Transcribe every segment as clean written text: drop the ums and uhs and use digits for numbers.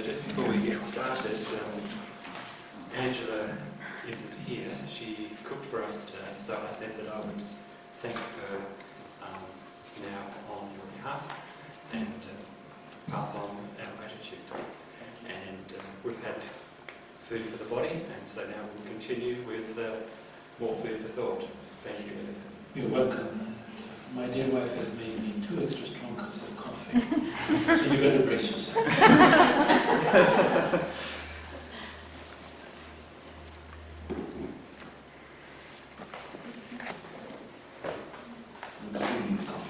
So just before we get started, Angela isn't here. She cooked for us today, so I said that I would thank her now on your behalf and pass on our gratitude. And we've had food for the body, and so now we'll continue with more food for thought. Thank you. You're welcome. My dear wife has made me 2 extra strong cups of coffee, so you better brace yourselves. Nobody needs coffee.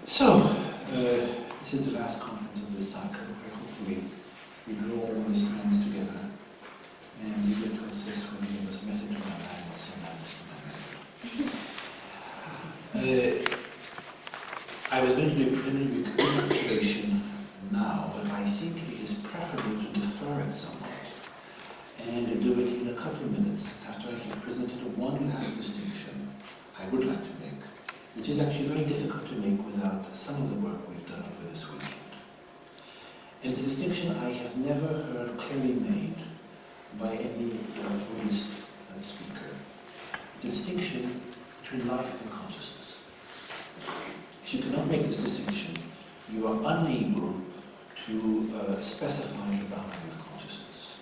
So, this is the last conference of this cycle, where hopefully we draw all the strands together and you get to assess whether there was method to my madness or madness to my method. I was going to do a preliminary recapitulation now, but I think it is preferable to defer it somewhat and do it in a couple of minutes after I have presented one last distinction I would like to make, which is actually very difficult to make without some of the work we've done over this weekend. And it's a distinction I have never heard clearly made by any Buddhist speaker. It's a distinction between life and consciousness. If you cannot make this distinction, you are unable to specify the boundary of consciousness.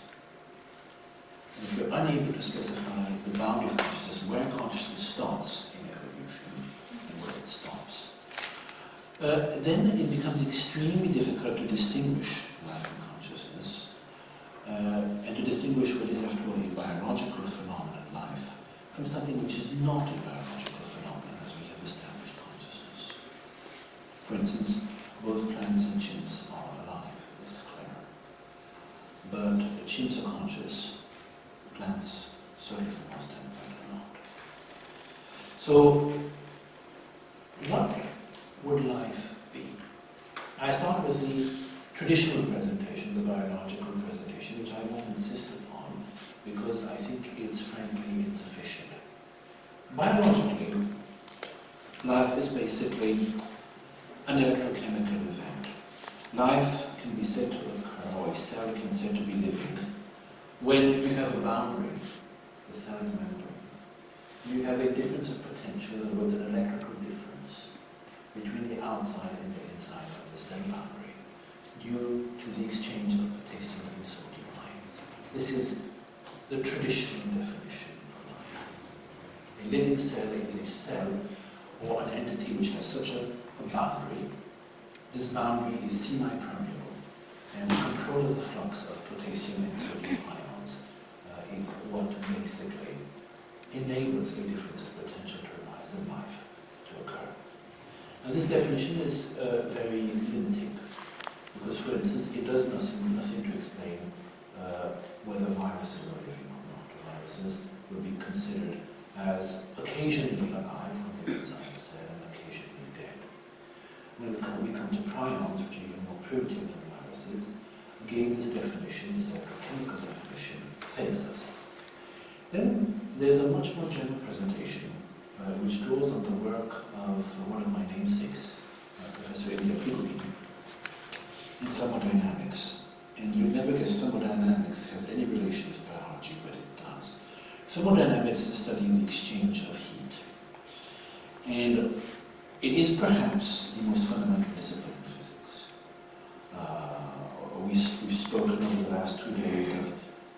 And if you're unable to specify the boundary of consciousness, where consciousness starts in evolution, where it stops, then it becomes extremely difficult to distinguish life and consciousness, and to distinguish what is, after all, a biological phenomenon, life, from something which is not a biological phenomenon, as we have established consciousness. For instance, both plants and chimps are alive, it's clear. But chimps are conscious, plants, certainly from our standpoint, are not. So, what would life be? I start with the traditional presentation, the biological presentation, which I won't insist upon because I think it's frankly insufficient. Biologically, life is basically an electrochemical event. Life can be said to occur, or a cell can be said to be living, when you have a boundary, the cell's membrane. You have a difference of potential, in other words, an electrical difference between the outside and the inside of the cell boundary due to the exchange of potassium and sodium ions. This is the traditional definition of life. A living cell is a cell or an entity which has such a boundary. This boundary is semi-permeable, and control of the flux of potassium and sodium ions is what basically enables a difference of potential to arise in life to occur. Now this definition is very limiting, because for instance it does nothing to explain whether viruses are living or not. Viruses will be considered as occasionally alive from the inside of the cell and occasionally dead. When we come to prions, which are even more primitive than viruses, again this definition, this electrochemical definition, fails us. Then there's a much more general presentation which draws on the work of one of my namesakes, Professor Ilia Durovic, in thermodynamics. And you'll never guess thermodynamics has any relation with biology, but it does. Thermodynamics is the study of the exchange of heat. And it is perhaps the most fundamental discipline in physics. We've spoken over the last 2 days of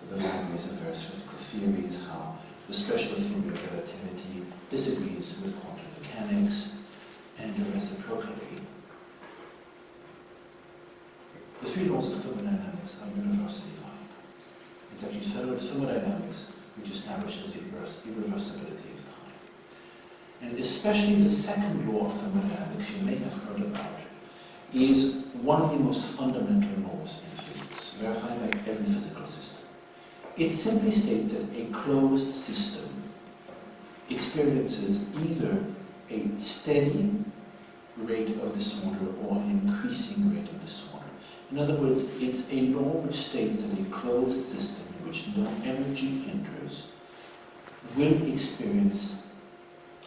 the vagaries of various physical theories, how the special theory of relativity disagrees with quantum mechanics, and reciprocally. The 3 laws of thermodynamics are universally valid. It's actually thermodynamics which establishes the irreversibility of time. And especially the second law of thermodynamics you may have heard about is one of the most fundamental laws in physics, verified by every physical system. It simply states that a closed system experiences either a steady rate of disorder or an increasing rate of disorder. In other words, it's a law which states that a closed system in which no energy enters will experience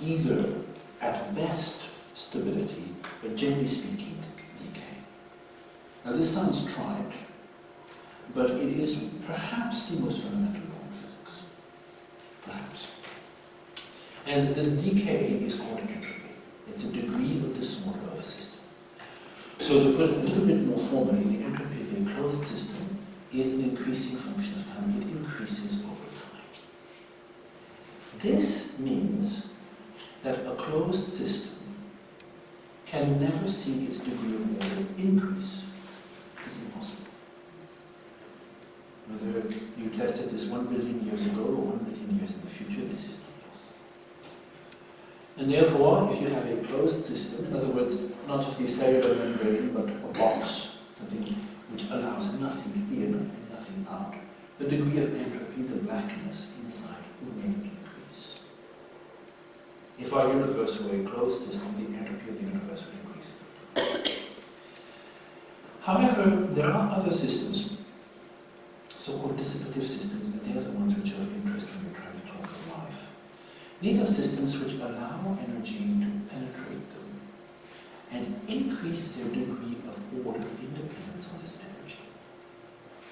either, at best, stability, but generally speaking, decay. Now this sounds trite, but it is perhaps the most fundamental law in physics. Perhaps. And this decay is called entropy. It's a degree of disorder of a system. So to put it a little bit more formally, the entropy of a closed system is an increasing function of time. It increases over time. This means that a closed system can never see its degree of order increase. It's impossible. Whether you tested this 1 billion years ago or 1 billion years in the future, this is not possible. And therefore, if you have a closed system, in other words, not just a cellular membrane, but a box, something which allows nothing in and nothing out, the degree of entropy, the blackness inside, will increase. If our universe were a closed system, the entropy of the universe would increase. However, there are other systems, so-called dissipative systems, and they are the ones which are of interest when we're trying to talk of life. These are systems which allow energy to penetrate them and increase their degree of order in dependence on this energy.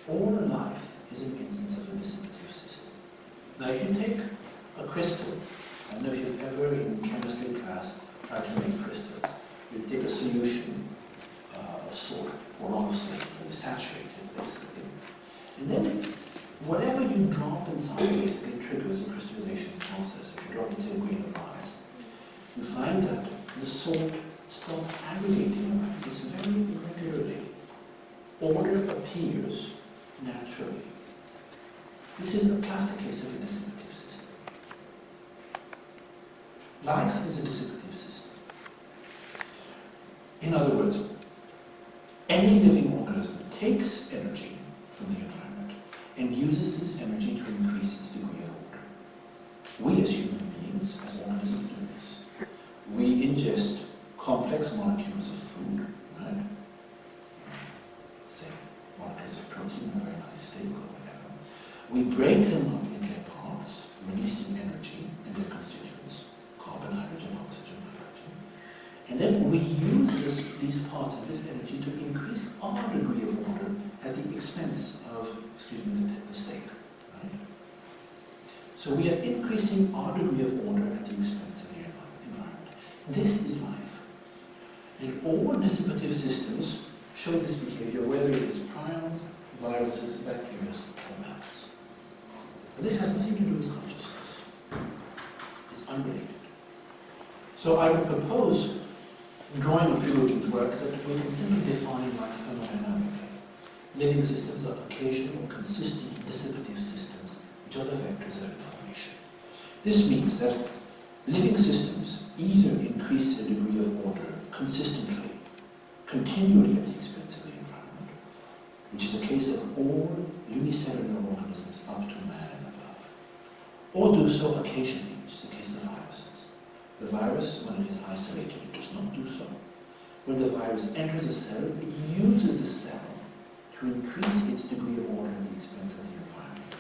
All life is an instance of a dissipative system. Now, if you take a crystal, I don't know if you've ever in chemistry class tried to make crystals. You take a solution of salt, or a lot of salts, and you saturate it, basically. And then, whatever you drop inside basically triggers a crystallization process. If you drop, say, a grain of ice, you find that the salt starts aggregating around this very regularly. Order appears naturally. This is a classic case of a dissipative system. Life is a dissipative system. In other words, any living organism takes energy from the environment and uses this energy to increase its degree of order. We as human beings, as organisms, do this. We ingest complex molecules of food, right? Say, molecules of protein, a very nice steak or whatever. We break them up in their parts, releasing energy and their constituents, carbon, hydrogen, oxygen, hydrogen. And then we use these parts of this energy to increase our degree of order at the expense of, the steak, right? So we are increasing our degree of order at the expense of the environment. This is life. And all dissipative systems show this behavior, whether it is prions, viruses, bacteria, or mammals. But this has nothing to do with consciousness. It's unrelated. So I would propose, drawing on Prigoghine's work, that we can simply define life thermodynamically. Living systems are occasional, consistent, dissipative systems, which are the vectors of information. This means that living systems either increase their degree of order consistently, continually at the expense of the environment, which is the case of all unicellular organisms up to man and above, or do so occasionally, which is the case of viruses. The virus, when it is isolated, it does not do so. When the virus enters a cell, it uses the cell to increase its degree of order at the expense of the environment.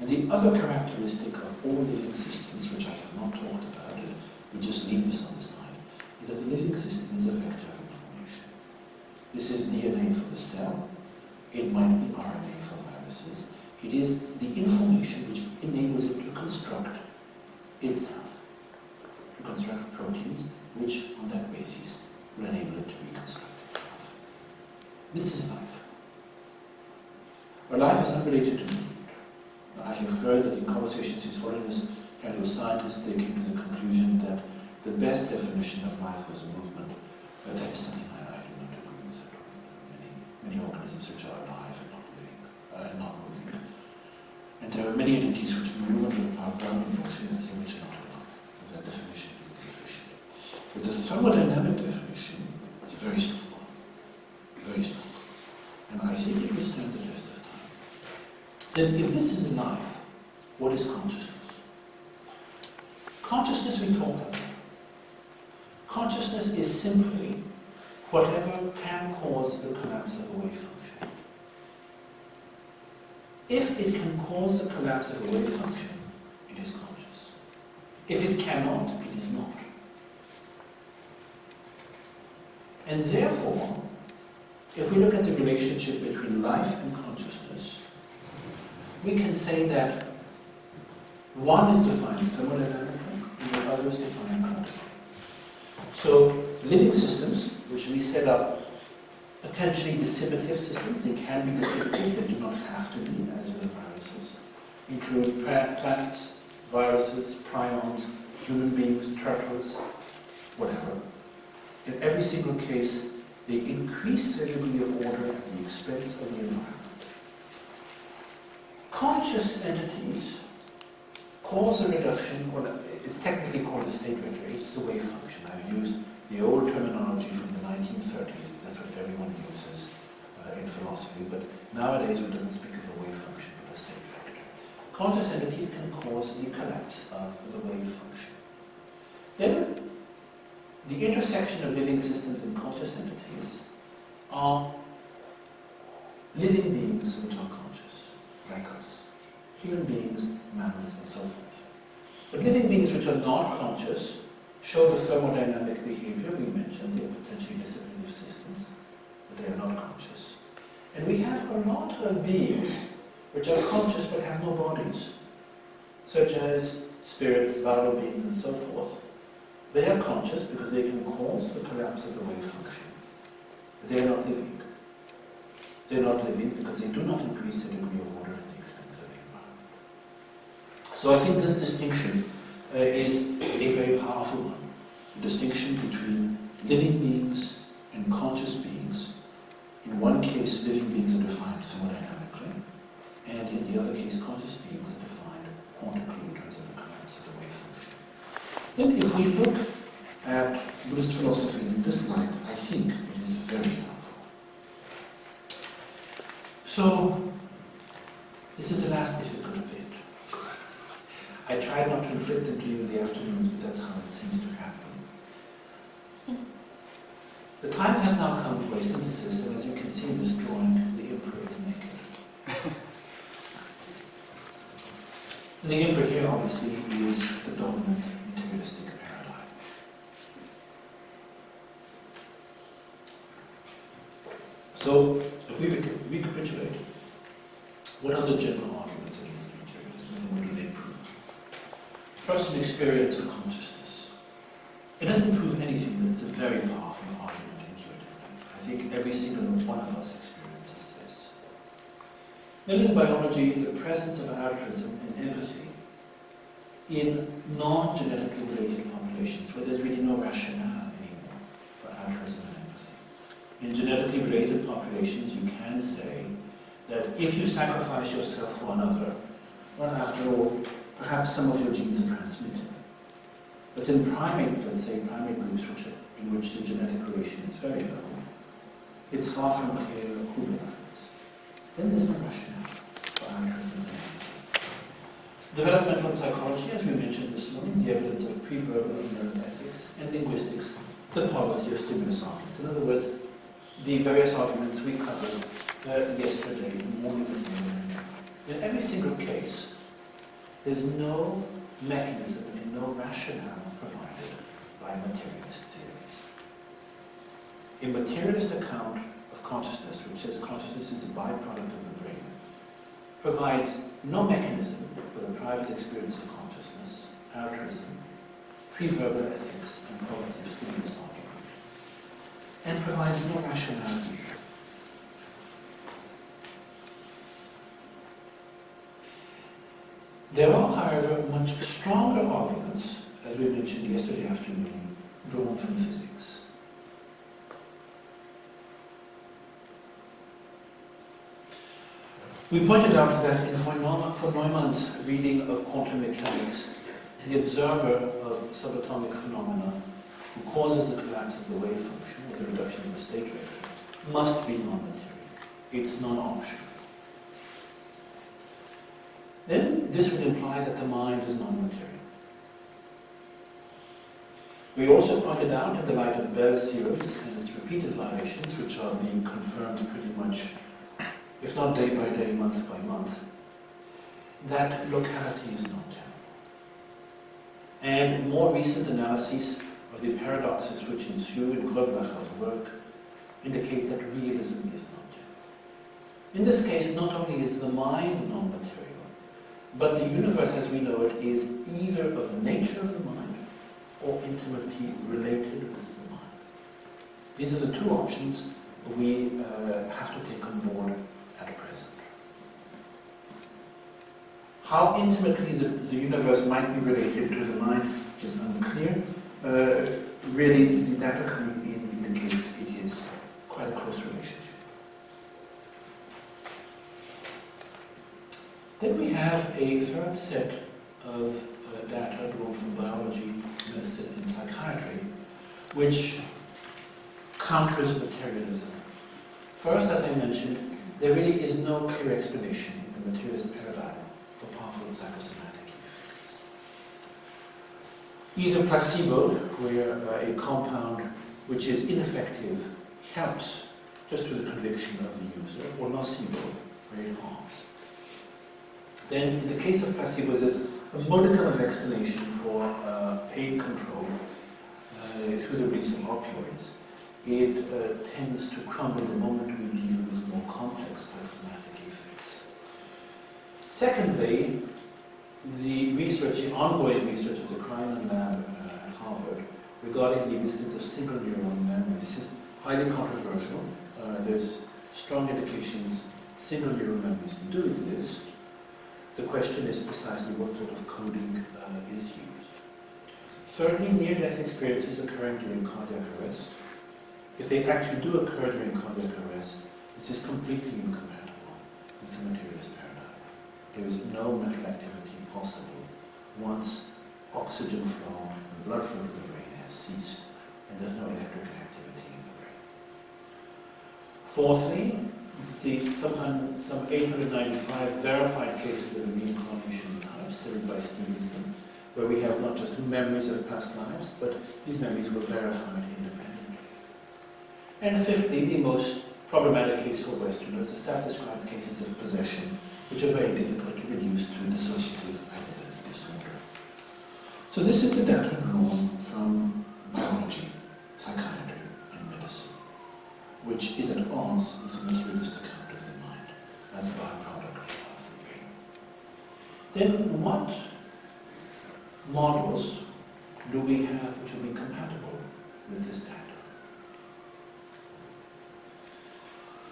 And the other characteristic of all living systems, which I have not talked about, and we just leave this on the side, is that a living system is a vector of information. This is DNA for the cell. It might be RNA for viruses. It is the information which enables it to construct itself, to construct proteins, which on that basis will enable it to reconstruct itself. This is life. But life is unrelated to movement. I have heard that in conversations with foreigners and with scientists, they came to the conclusion that the best definition of life was movement, but that is something I do not agree with at all. Many organisms which are alive and not living, not moving. And there are many entities which move under the power of grounding motion and say which are not alive. That definition is insufficient. But the thermodynamic definition is very strong. Very strong. And I think it withstands the test of time. Then if this is life, what is consciousness? Consciousness we talked about. Consciousness is simply whatever can cause the collapse of a wave function. If it can cause the collapse of a wave function, it is conscious. If it cannot, it is not. And therefore, if we look at the relationship between life and consciousness, we can say that one is defined thermodynamically and the other is defined quantically. So living systems, which we said are potentially dissipative systems, they can be dissipative, they do not have to be, as with viruses, include plants, viruses, prions, human beings, turtles, whatever. In every single case, they increase their degree of order at the expense of the environment. Conscious entities cause a reduction, or it's technically called the state vector, it's the wave function. I've used the old terminology from the 1930s, because that's what everyone uses in philosophy, but nowadays one doesn't speak of a wave function, but a state vector. Conscious entities can cause the collapse of the wave function. Then, the intersection of living systems and conscious entities are living beings which are conscious, like us. Human beings, mammals, and so forth. But living beings which are not conscious show the thermodynamic behavior we mentioned. They are potentially dissipative systems, but they are not conscious. And we have a lot of beings which are conscious but have no bodies, such as spirits, viral beings, and so forth. They are conscious because they can cause the collapse of the wave function. But they are not living. They are not living because they do not increase the degree of order at the expense of the environment. So I think this distinction is a very powerful one. The distinction between living beings and conscious beings. In one case, living beings are defined thermodynamically, and in the other case, conscious beings are defined quantically in terms of the collapse of the wave function. Then if we look at Buddhist philosophy in this light, I think it is very helpful. So, this is the last difficult bit. I tried not to inflict them to you in the afternoons, but that's how it seems to happen. The time has now come for a synthesis, and as you can see in this drawing, the emperor is naked. The emperor here, obviously, is the dominant materialistic paradigm. So, if we recapitulate, what are the general arguments against materialism, and what do they prove? Personal experience of consciousness. It doesn't prove anything, but it's a very powerful argument intuitively. I think every single one of us experiences this. Then in biology, the presence of altruism and empathy in non-genetically related populations, where there's really no rationale anymore for altruism and empathy. In genetically related populations, you can say that if you sacrifice yourself for another, well, after all, perhaps some of your genes are transmitted. But in primates, let's say primate groups in which the genetic relation is very low, it's far from clear who benefits. Then there's no rationale for altruism and empathy. Developmental psychology, as we mentioned this morning, the evidence of pre-verbal and learned ethics, and linguistics, the poverty of stimulus argument. In other words, the various arguments we covered yesterday morning and evening. In every single case, there's no mechanism and no rationale provided by materialist theories. A materialist account of consciousness, which says consciousness is a byproduct of the brain, provides no mechanism for the private experience of consciousness, altruism, pre-verbal ethics, and poverty of stimulus argument, and provides no rationality. There are, however, much stronger arguments, as we mentioned yesterday afternoon, drawn from physics. We pointed out that in von Neumann's reading of quantum mechanics, the observer of subatomic phenomena who causes the collapse of the wave function, or the reduction of the state vector, must be non-material. It's non-optional. Then this would imply that the mind is non-material. We also pointed out, in the light of Bell's theories and its repeated violations, which are being confirmed pretty much, if not day by day, month by month, that locality is not temporal. And more recent analyses of the paradoxes which ensue in Gröblacher's work indicate that realism is not temporal. In this case, not only is the mind non-material, but the universe as we know it is either of the nature of the mind or intimately related with the mind. These are the two options we have to take on board at present. How intimately the universe might be related to the mind is unclear. Really, the data coming in indicates it is quite a close relationship. Then we have a third set of data drawn from biology, medicine, and psychiatry, which counters materialism. First, as I mentioned, there really is no clear explanation in the materialist paradigm for powerful psychosomatic effects. Either placebo, where a compound which is ineffective helps just to the conviction of the user, or nocebo, where it harms. Then, in the case of placebos, there's a modicum of explanation for pain control through the release of opioids. It tends to crumble the moment we deal with more complex psychosomatic effects. Secondly, the ongoing research of the Kryman lab at Harvard regarding the existence of single neuron memory. This is highly controversial. There's strong indications single neuron memories do exist. The question is precisely what sort of coding is used. Thirdly, near-death experiences occurring during cardiac arrest. If they actually do occur during cardiac arrest, this is completely incompatible with the materialist paradigm. There is no mental activity possible once oxygen flow and blood flow to the brain has ceased and there's no electrical activity in the brain. Fourthly, see some 895 verified cases of reincarnation types studied by Stevenson, where we have not just memories of past lives, but these memories were verified independently. And fifthly, the most problematic case for Westerners, the self-described cases of possession, which are very difficult to reduce to dissociative identity disorder. So this is the data drawn from biology, psychiatry, and medicine, which is at odds with the materialist account of the mind as a byproduct of the brain. Then what models do we have which will be compatible with this data?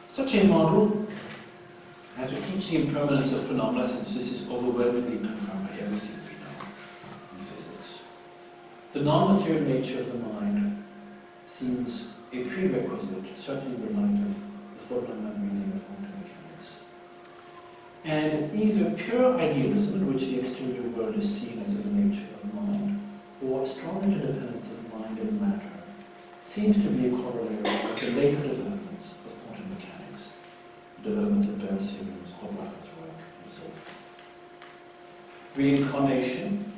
Such a model, as we teach the impermanence of phenomena, since this is overwhelmingly confirmed by everything we know in physics, the non-material nature of the mind seems a prerequisite, certainly in the light of the Furtman reading of quantum mechanics. And either pure idealism, in which the exterior world is seen as of the nature of mind, or strong interdependence of mind and matter, seems to be a corollary of the later developments of quantum mechanics, the developments of Bell's theorems, Gröblacher's work, and so forth. Reincarnation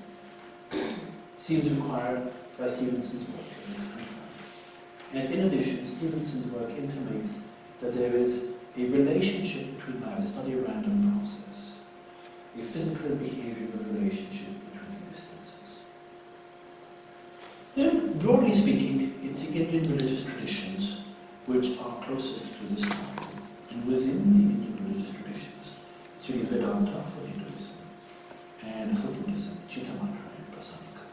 seems required by Stevenson's work, and it's confirmed. And in addition, Stevenson's work intimates that there is a relationship between lives. It's not a random process. A physical and behavioral relationship between existences. Then, broadly speaking, it's the Indian religious traditions which are closest to this model. And within the Indian religious traditions, it's really Vedanta for Hinduism and for Buddhism, Chittamatra and Prasamika.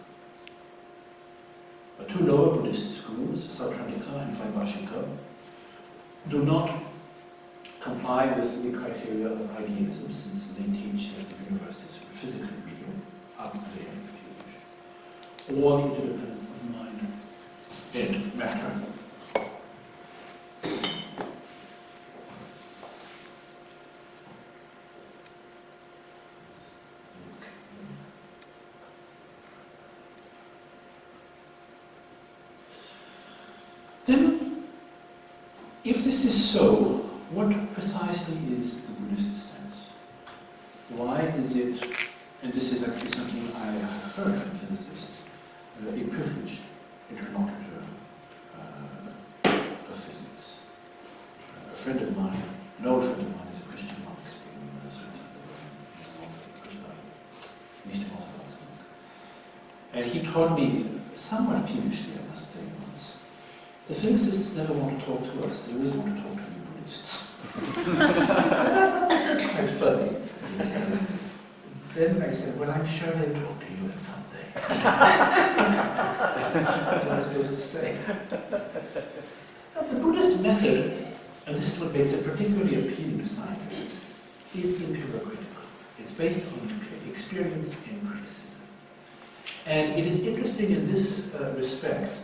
Two lower Buddhist schools, Sautrantika and Vaibhashika, do not comply with the criteria of idealism, since they teach that the universe is physically real, up there if you wish, or the interdependence of mind and matter. Then, if this is so, what precisely is the Buddhist stance? Why is it, and this is actually something I have heard from physicists, a privileged interlocutor of physics. A friend of mine, an old friend of mine, is a Christian monk in Switzerland, in Eastern Orthodox monk. And he told me, somewhat peevishly I must say once, the physicists never want to talk to us, they always want to talk to you Buddhists. And I thought this was quite funny. Then I said, well, I'm sure they'll talk to you at some day. What am I supposed to say? Now, the Buddhist method, and this is what makes it particularly appealing to scientists, is empirical. It's based on experience and criticism. And it is interesting in this respect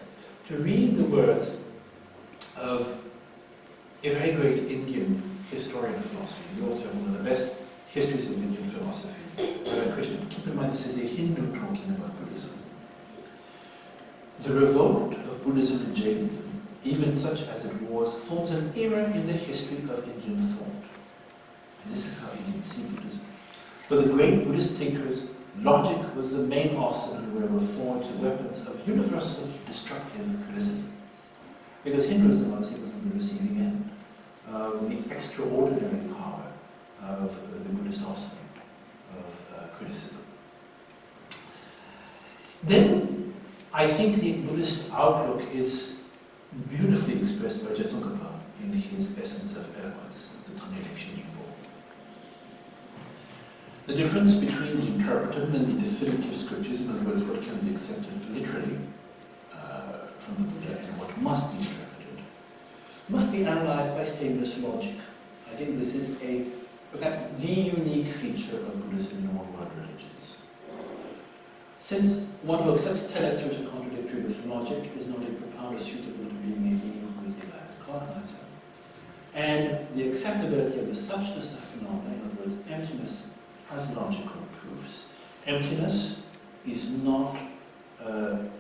to read the words of a very great Indian historian of philosophy, the author of one of the best histories of Indian philosophy, Krishna. Keep in mind this is a Hindu talking about Buddhism. The revolt of Buddhism and Jainism, even such as it was, forms an era in the history of Indian thought. And this is how Indians see Buddhism. For the great Buddhist thinkers, logic was the main arsenal where were forged the weapons of universal destructive criticism. Because Hinduism was on the receiving end of the extraordinary power of the Buddhist arsenal of criticism. Then, I think the Buddhist outlook is beautifully expressed by Tsongkhapa in his Essence of Eloquence, the translator. The difference between the interpretive and the definitive scriptures, in other words, what can be accepted literally from the Buddha and what must be interpreted, must be analyzed by stainless logic. I think this is perhaps the unique feature of Buddhism in all world religions. Since one who accepts tenets which are contradictory with logic is not in propounded suitable to being a being who is the cognizer, and the acceptability of the suchness of phenomena, in other words, emptiness, has logical proofs. Emptiness is not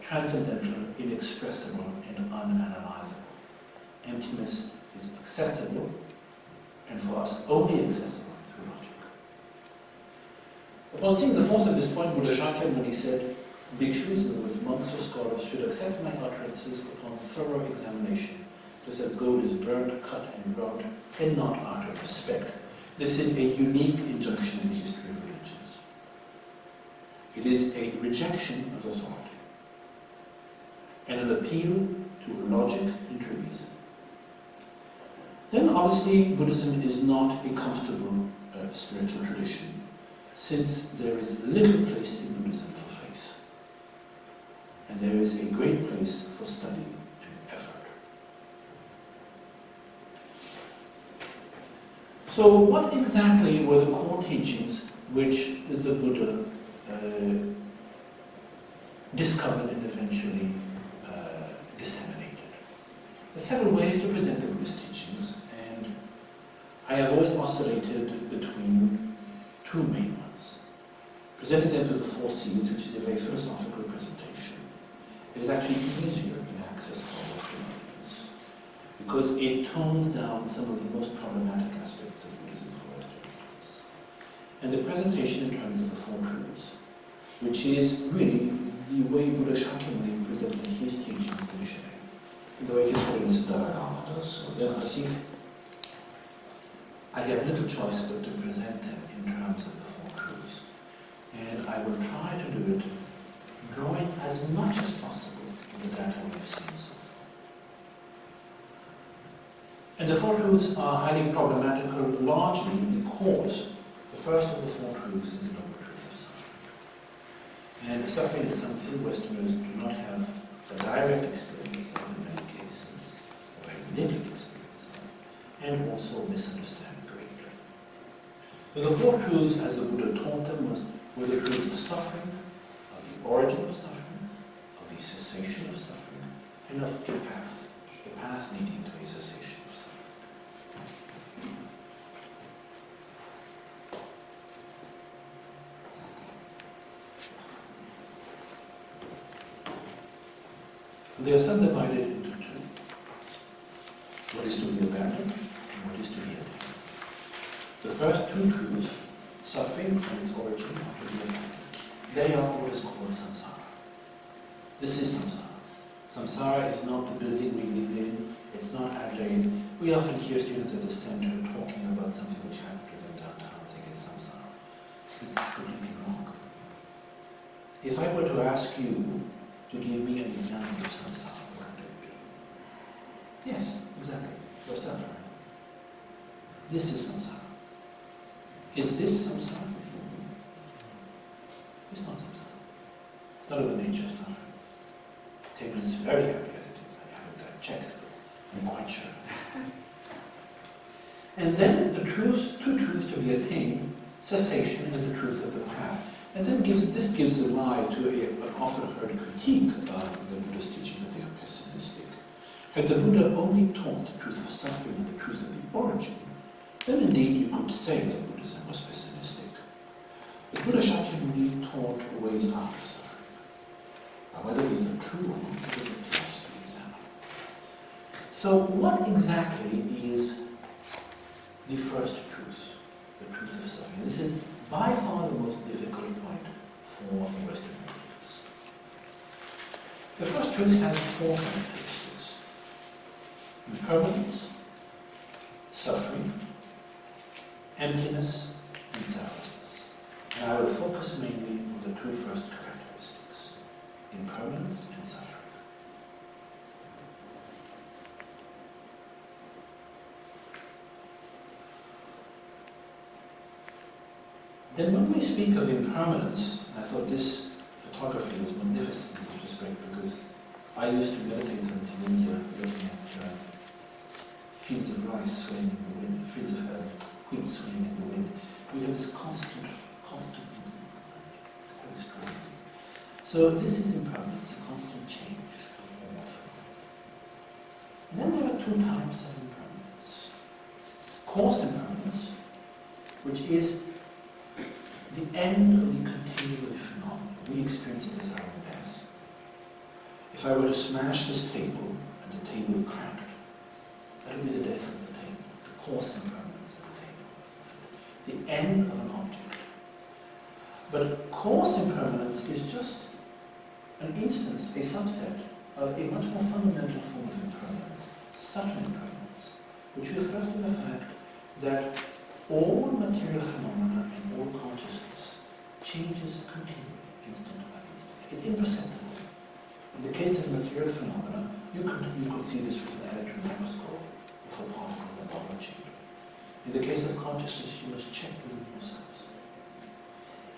transcendental, inexpressible, and unanalyzable. Emptiness is accessible, and for us only accessible through logic. Upon seeing the force of this point, Buddha Shakyamuni, when he said, bhikshus, in other words, monks or scholars, should accept my utterances upon thorough examination, just as gold is burnt, cut, and rubbed, and not out of respect. This is a unique injunction in the history of religions. It is a rejection of authority and an appeal to logic and to reason. Then obviously Buddhism is not a comfortable spiritual tradition, since there is little place in Buddhism for faith. And there is a great place for study and effort. So what exactly were the core teachings which the Buddha discovered and eventually disseminated? There are several ways to present the Buddhist teachings, and I have always oscillated between two main ones. Presenting them through the Four Seals, which is a very philosophical presentation. It is actually easier in access for Western audience, because it tones down some of the most problematic aspects of Buddhism for Western audience. And the presentation in terms of the Four Truths, which is really the way Buddha Shakyamuni presented his teachings initially, and the way his Holiness Dalai Lama does. So then I think I have little choice but to present them in terms of the Four Truths. And I will try to do it drawing as much as possible from the data we have seen so far. And the Four Truths are highly problematical largely because the first of the Four Truths is the noble truth of suffering. And suffering is something Westerners do not have a direct experience of in many cases, or very little experience of, and also misunderstand greatly. So the Four Truths, as the Buddha taught them, were the truths of suffering, of the origin of suffering, of the cessation of suffering, and of a path leading to a cessation of suffering. They are subdivided into two. is to be abandoned and what is to be attained. The first two truths, suffering and its origin, are to be abandoned. They are what is called samsara. This is samsara. Samsara is not the building we live in, it's not Adelaide. We often hear students at the center talking about something which happened to them downtown, saying it's samsara. It's completely wrong. If I were to ask you to give me an example of samsara, what would it be? Yes, exactly. Yourself, right? This is samsara. Is this samsara? It's not samsara. It's not of the nature of suffering. The table is very happy as it is. I haven't checked it, but I'm quite sure it is. And then the truths, two truths to be attained, cessation and the truth of the path. And then this gives a lie to an often heard critique of the Buddhist teachings that they are pessimistic. Had the Buddha only taught the truth of suffering and the truth of the origin, then indeed you could say that Buddhism was pessimistic. But Buddha Shakyamuni taught ways out of suffering. Now, whether these are true or not is a case to examine. So what exactly is the first truth, the truth of suffering? This is by far the most difficult point for Western audience. The first truth has four characteristics: impermanence, suffering, emptiness, and selflessness. And I will focus mainly on the two first characteristics: impermanence and suffering. Then when we speak of impermanence, I thought this photography was magnificent in this respect because I used to meditate in India looking at fields of rice swaying in the wind, fields of wheat swaying in the wind. We have this constant movement. It's quite extraordinary. So this is impermanence, a constant change of all form. And then there are two types of impermanence. Coarse impermanence, which is the end of the continuous phenomenon. We experience it as our own death. If I were to smash this table and the table cracked, that would be the death of the table, the coarse impermanence of the table, the end of an object. But coarse impermanence is just an instance, a subset of a much more fundamental form of impermanence, subtle impermanence, which refers to the fact that all material phenomena and all consciousness changes continually, instant by instant. It's imperceptible. In the case of material phenomena, you could see this with an electron microscope for particles that are changing. In the case of consciousness, you must check within yourselves.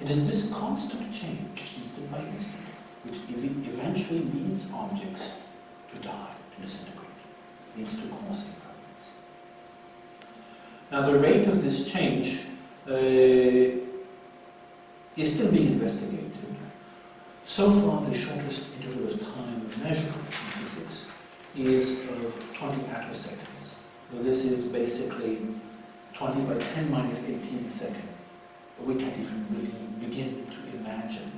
It is this constant change, instant by instant, which eventually leads objects to die, to disintegrate, leads to coarse impermanence. Now, the rate of this change is still being investigated. So far, the shortest interval of time measured in physics is of 20 attoseconds. So this is basically 20 by 10 minus 18 seconds. We can't even really begin to imagine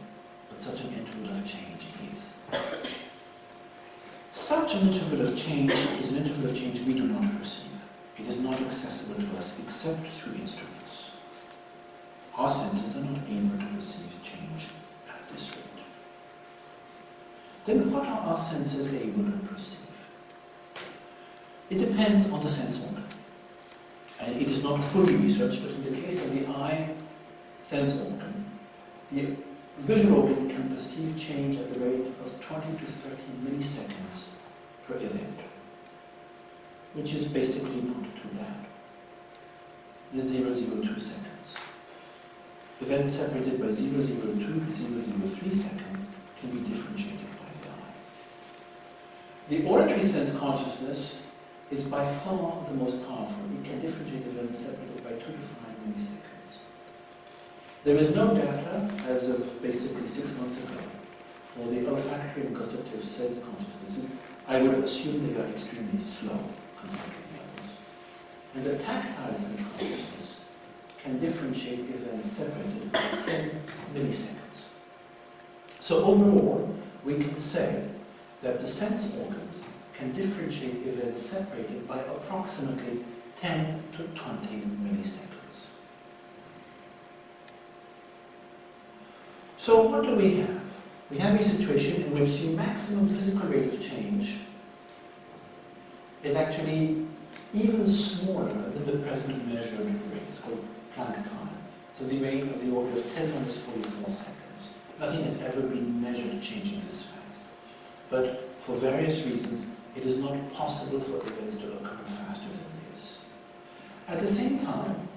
what such an interval of change is. Such an interval of change is an interval of change we do not perceive. It is not accessible to us except through instruments. Our senses are not able to perceive change at this rate. Then what are our senses able to perceive? It depends on the sense organ. And it is not fully researched, but in the case of the eye sense organ, the visual organ can perceive change at the rate of 20 to 30 milliseconds per event, which is basically not too bad. This is 002 seconds. Events separated by 002 to 003 seconds can be differentiated by the eye. The auditory sense consciousness is by far the most powerful. It can differentiate events separated by 2 to 5 milliseconds. There is no data, as of basically 6 months ago, for the olfactory and gustative sense consciousnesses. I would assume they are extremely slow compared to the others. And the tactile sense consciousness can differentiate events separated by 10 milliseconds. So overall, we can say that the sense organs can differentiate events separated by approximately 10 to 20 milliseconds. So what do we have? We have a situation in which the maximum physical rate of change is actually even smaller than the present measured rate. It's called Planck time. So the rate of the order of 10 minus 44 seconds. Nothing has ever been measured changing this fast. But for various reasons, it is not possible for events to occur faster than this. At the same time,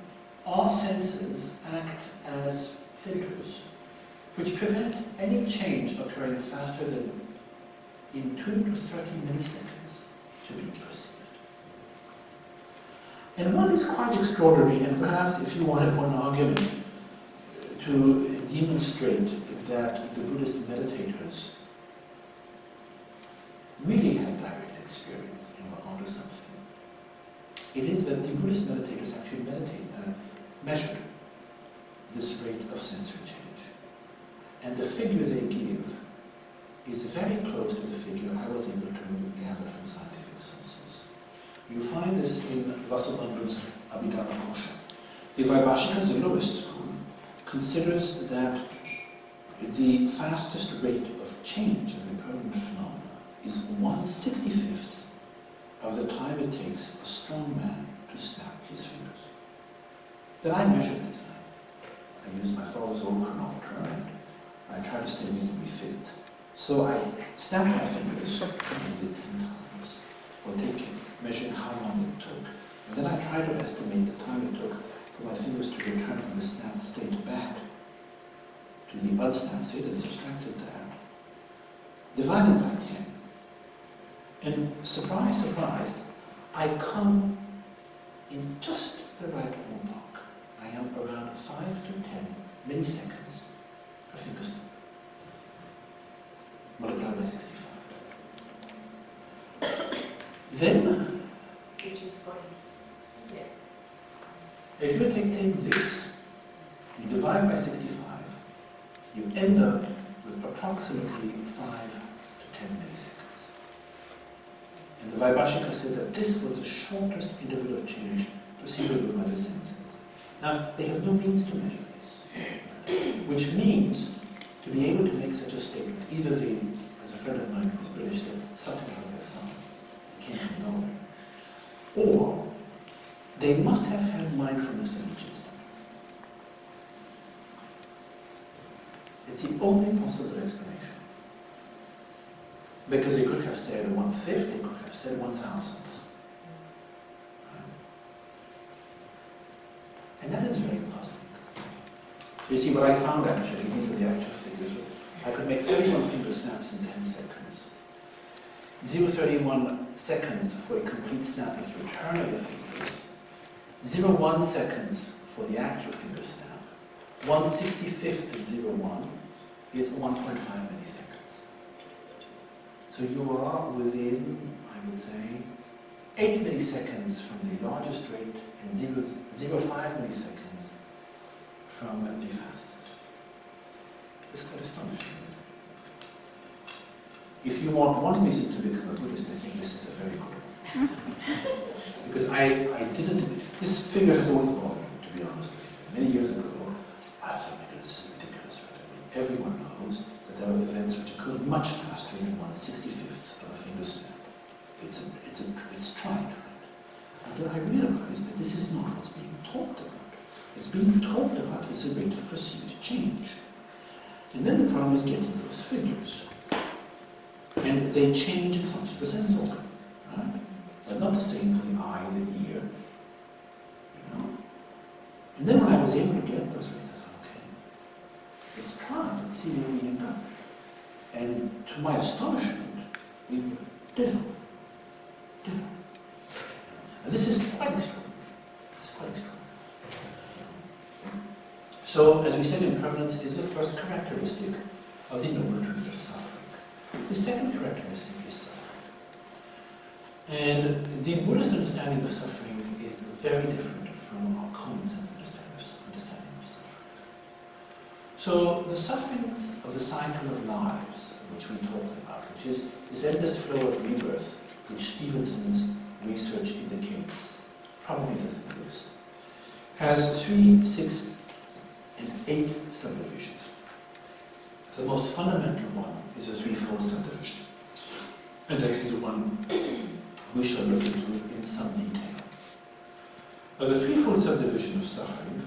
our senses act as filters, which prevent any change occurring faster than in 2 to 30 milliseconds to be perceived. And what is quite extraordinary, and perhaps if you wanted one argument to demonstrate that the Buddhist meditators really had direct experience and were onto something, it is that the Buddhist meditators actually measured this rate of sensory change. And the figure they give is very close to the figure I was able to gather from scientific sources. You find this in Vasubandhu's Abhidhamma Kosha. The Vaibhashika, the lowest school, considers that the fastest rate of change of impermanent phenomena is 1/65th of the time it takes a strong man to snap his fingers. Then I measured this. I used my father's old chronometer and I tried to stay reasonably fit. So I snapped my fingers and did 10 times, or measuring how long it took. And then I tried to estimate the time it took for my fingers to return from the snapped state back to the unsnapped state and subtracted that, divided by 10. And surprise, surprise, I come in just the right ballpark. I am around 5 to 10 milliseconds per finger snap, multiplied by 65. Then, which is fine. Yeah. if you take this, you divide by 65, you end up with approximately 5 to 10 milliseconds. And the Vaibhashika said that this was the shortest interval of change perceivable by the senses. Now, they have no means to measure this, which means to be able to make such a statement, either they, as a friend of mine who's British, said, something out of their thumb, it came from nowhere, or they must have had mindfulness in each instant. It's the only possible explanation. Because they could have said 1/5, they could have said 1,000th. And that is very puzzling. So you see, what I found actually, these are the actual figures, was I could make 31 finger snaps in 10 seconds. 0.31 seconds for a complete snap is return of the fingers. 0.1 seconds for the actual finger snap. 1/65th of 0.1 is 1.5 milliseconds. So you are within, I would say, 8 milliseconds from the largest rate and 0.05 milliseconds from the fastest. It's quite astonishing, isn't it? If you want one reason to become a Buddhist, I think this is a very good one. Because this figure has always bothered me, to be honest with you. Many years ago, I thought, my goodness, this is ridiculous. Right? Everyone knows that there are events which occur much faster than 1/65th of a finger snap. It's tried. Until I realized that this is not what's being talked about. What's being talked about is the rate of perceived change. And then the problem is getting those figures. And they change in function of the sense organ. Right? But not the same for the eye, the ear. You know? And then when I was able to get those rates, I thought, okay, let's try, let's see where we end up. And to my astonishment, we were ditto. And this is quite extraordinary. So, as we said, impermanence is the first characteristic of the noble truth of suffering. The second characteristic is suffering. And the Buddhist understanding of suffering is very different from our common sense understanding of suffering. So, the sufferings of the cycle of lives, of which we talked about, which is this endless flow of rebirth which Stevenson's research indicates probably does exist, has 3, 6, and 8 subdivisions. The most fundamental one is a threefold subdivision, and that is the one we shall look into in some detail. Now, the threefold subdivision of suffering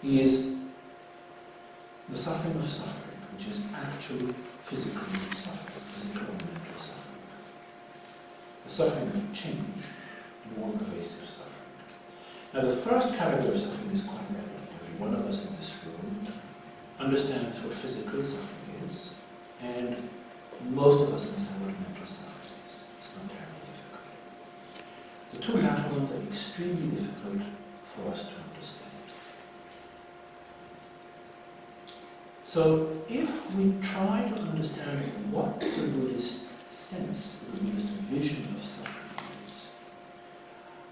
is the suffering of suffering, which is actual physical suffering, physical or mental suffering. The suffering of change, more pervasive suffering. Now, the first category of suffering is quite evident. Every one of us in this room understands what physical suffering is, and most of us understand what mental suffering is. It's not terribly difficult. The two latter ones are extremely difficult for us to understand. So, if we try to understand what the Buddhist sense, the Buddhist vision of suffering is,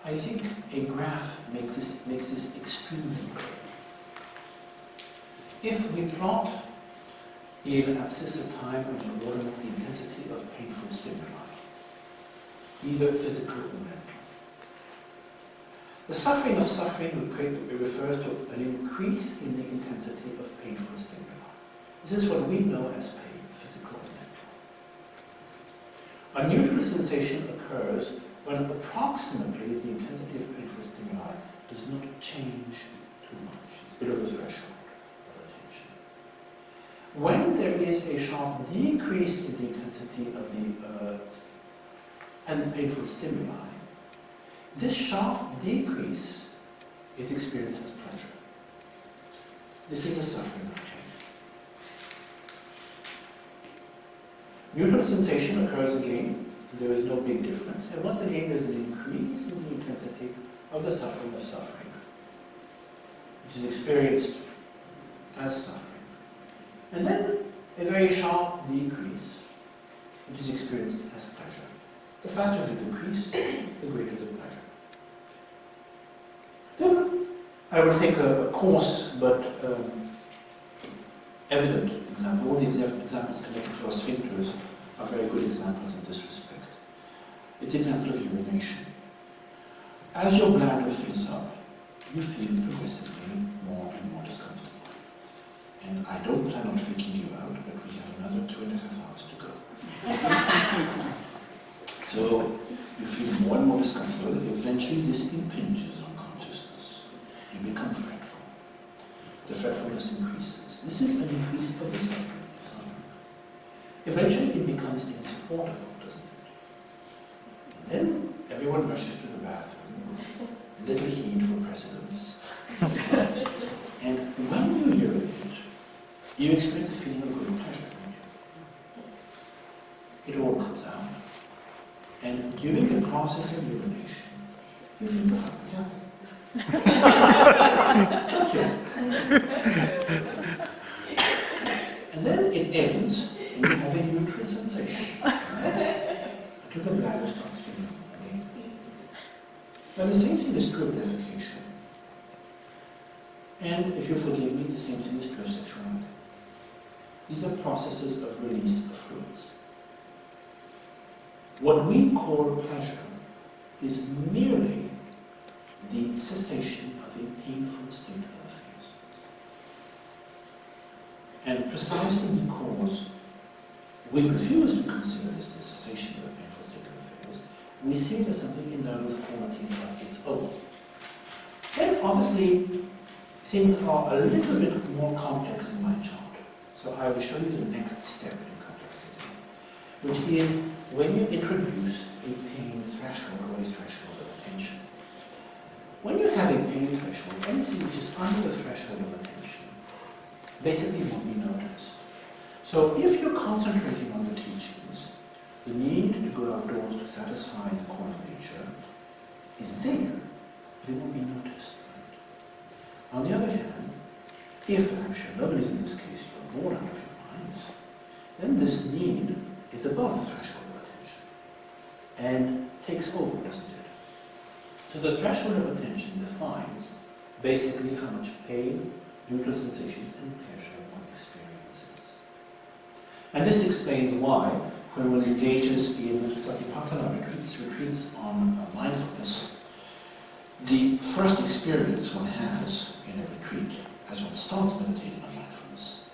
I think a graph makes this extremely clear. If we plot in abscissa time and an order of the intensity of painful stimuli, either physical or mental, the suffering of suffering refers to an increase in the intensity of painful stimuli. This is what we know as pain, physical or mental. A neutral sensation occurs when approximately the intensity of painful stimuli does not change too much. It's below the threshold of attention. When there is a sharp decrease in the intensity of the painful stimuli, this sharp decrease is experienced as pleasure. This is a suffering of change. Neutral sensation occurs again, there is no big difference, and once again there's an increase in the intensity of the suffering of suffering, which is experienced as suffering. And then a very sharp decrease, which is experienced as pleasure. The faster the decrease, the greater the pleasure. Then I will take a coarse but evident example. All the examples connected to our sphincters are very good examples in this respect. It's the example of urination. As your bladder fills up, you feel progressively more and more discomfortable. And I don't plan on freaking you out, but we have another 2.5 hours to go. So you feel more and more discomfortable. Eventually this impinges on consciousness. You become fretful. The fretfulness increases. This is an increase of the suffering. Eventually it becomes insupportable, doesn't it? And then everyone rushes to the bathroom with little heed for precedence. And when you urinate, you experience a feeling of good pleasure, don't you? It all comes out. And during the process of urination, you feel perfectly happy. Don't you? And then it ends, and you have a neutral sensation. Until the bladder starts filling up again. Now the same thing is true of defecation. And if you forgive me, the same thing is true of sexuality. These are processes of release of fluids. What we call pleasure is merely the cessation of a painful state of affairs. And precisely because we refuse to consider this the cessation of a painful state of affairs, we see it as something endowed with qualities of its own. Then obviously things are a little bit more complex in my chart. So I will show you the next step in complexity, which is when you introduce a pain threshold or a threshold of attention. When you have a pain threshold, anything which is under the threshold of attention basically won't be noticed. So if you're concentrating on the teachings, the need to go outdoors to satisfy the core of nature is there, but it won't be noticed. Right? On the other hand, if, and I'm sure nobody's in this case, you're bored out of your minds, then this need is above the threshold of attention and takes over, doesn't it? So the threshold of attention defines basically how much pain, neutral sensations, and pleasure one experiences. And this explains why, when one engages in satipatthana retreats on mindfulness, the first experience one has in a retreat, as one starts meditating on mindfulness,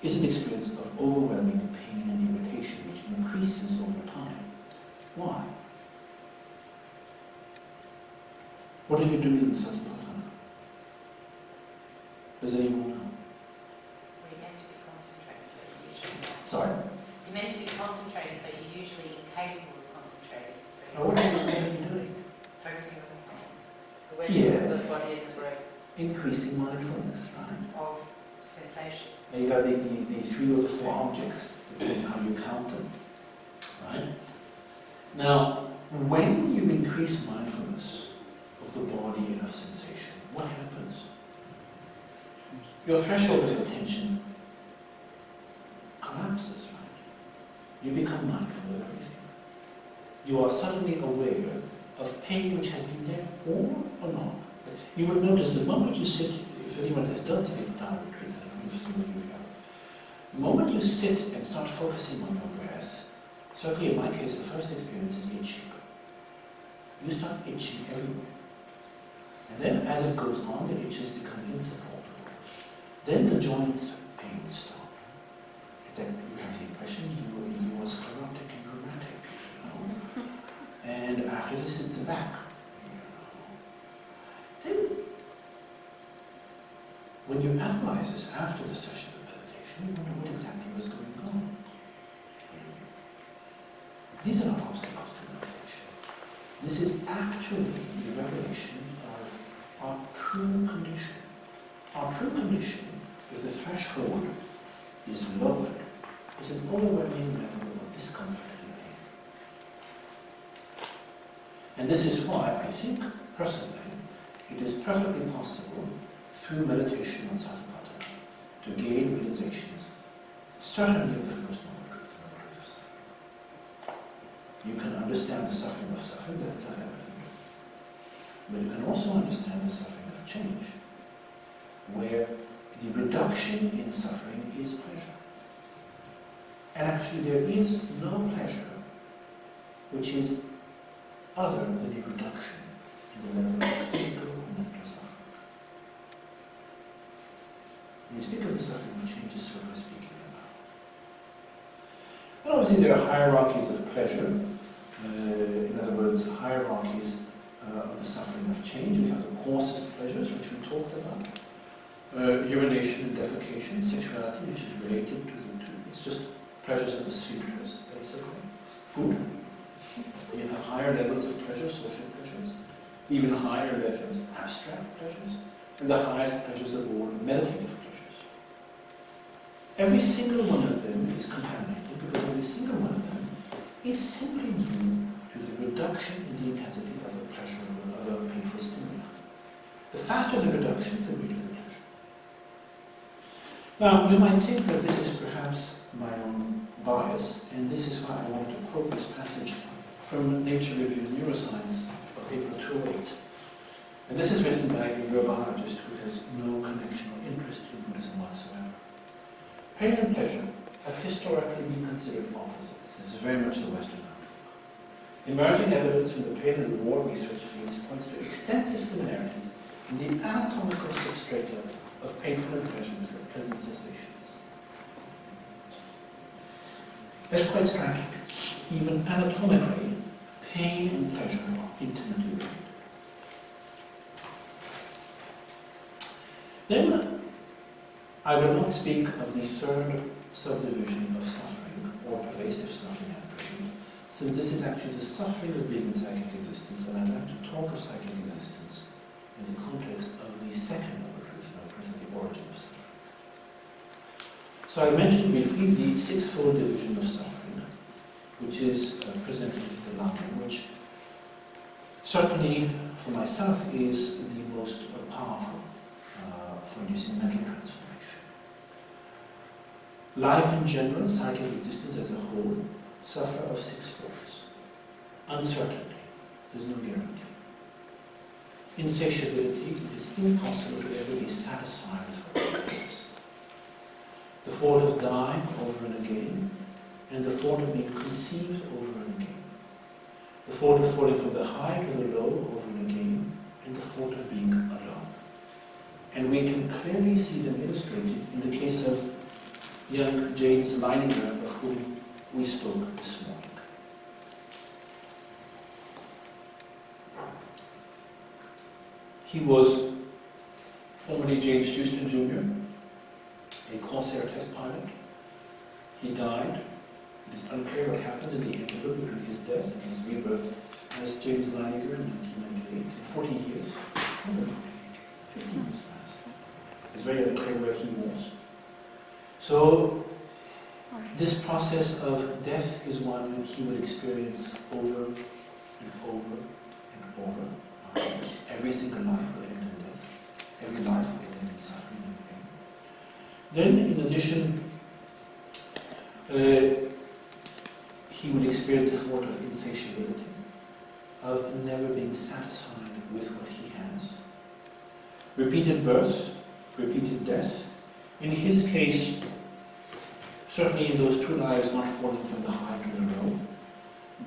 is an experience of overwhelming pain and irritation, which increases over time. Why? What are you doing in satipatthana? Does anyone know? Well, you're meant to be concentrated, but you're usually not. Sorry? You're meant to be concentrated, but you're usually incapable of concentrating. So What are you doing? focusing on the pain. Yes. The body and the breath Increasing mindfulness, right? of sensation. And you have the 3 or the 4 objects, depending how you count them, right? Now, when you increase mindfulness of the body and of sensation, what happens? Your threshold of attention collapses, right? You become mindful of everything. You are suddenly aware of pain which has been there or not. You will notice the moment you sit, if anyone has done Satipatthana retreats, I don't know if some of you have, the moment you sit and start focusing on your breath, certainly in my case the first experience is itching. You start itching everywhere. And then as it goes on, the itches become insupportable. Then the joints pains start. It's like you have the impression you are sclerotic and rheumatic, you know? And after this it's the back. Then, when you analyze this after the session of meditation, you wonder what exactly was going on. These are not obstacles to meditation. This is actually the revelation of our true condition. Our true condition, if the threshold is lowered, is an overwhelming level of discomfort and pain. And this is why I think, personally, it is perfectly possible, through meditation on satipatthana, to gain realizations, certainly of the first noble truth, the noble truth of suffering. You can understand the suffering of suffering, that's self-evident. But you can also understand the suffering of change, where the reduction in suffering is pleasure. And actually there is no pleasure which is other than a reduction in the level of physical and mental suffering. When you speak of the suffering of change, is what we're speaking about. And obviously there are hierarchies of pleasure, in other words, hierarchies of the suffering of change. We have the coarsest pleasures, which we talked about. Urination and defecation, sexuality, which is related to it's just pleasures of the sphincters, basically. Food. You have higher levels of pleasure, social pleasures. Even higher pleasures, abstract pleasures. And the highest pleasures of all, meditative pleasures. Every single one of them is contaminated because every single one of them is simply due to the reduction in the intensity of a pleasure, of a painful stimuli. The faster the reduction, the greater the pleasure. Now, you might think that this is perhaps my own bias, and this is why I want to quote this passage from Nature Reviews Neuroscience of April 2008. And this is written by a neurobiologist who has no connection or interest in Buddhism whatsoever. Pain and pleasure have historically been considered opposites. This is very much the Western outlook. Emerging evidence from the pain and reward research fields points to extensive similarities in the anatomical substrata of painful and pleasant sensations. That's quite striking. Even anatomically, pain and pleasure are intimately related. Then, I will not speak of the third subdivision of suffering, or pervasive suffering at present, since this is actually the suffering of being in psychic existence, and I'd like to talk of psychic existence in the context of the second noble truth of the origin of suffering. So I mentioned briefly the sixfold division of suffering, which is presented in the London, which certainly for myself is the most powerful for inducing mental transformation. Life in general, psychic existence as a whole, suffer of six faults. Uncertainty, there's no guarantee. Insatiability, it is impossible to ever be satisfied with what is. The fault of dying over and again, and the thought of being conceived over and again. The thought of falling from the high to the low over and again, and the thought of being alone. And we can clearly see them illustrated in the case of young James Leininger, of whom we spoke this morning. He was formerly James Houston Jr., a Corsair test pilot. He died. It is unclear what happened in the end of it between his death and his rebirth as James Leininger in 1998. In 40 years, more than 40 years, 15 years past. It's very unclear where he was. So, this process of death is one that he will experience over and over and over. Every single life will end in death. Every life will end in suffering and pain. Then, in addition, he will experience a thought of insatiability, of never being satisfied with what he has. Repeated birth, repeated death. In his case, certainly in those two lives, not falling from the high to the low,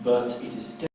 but it is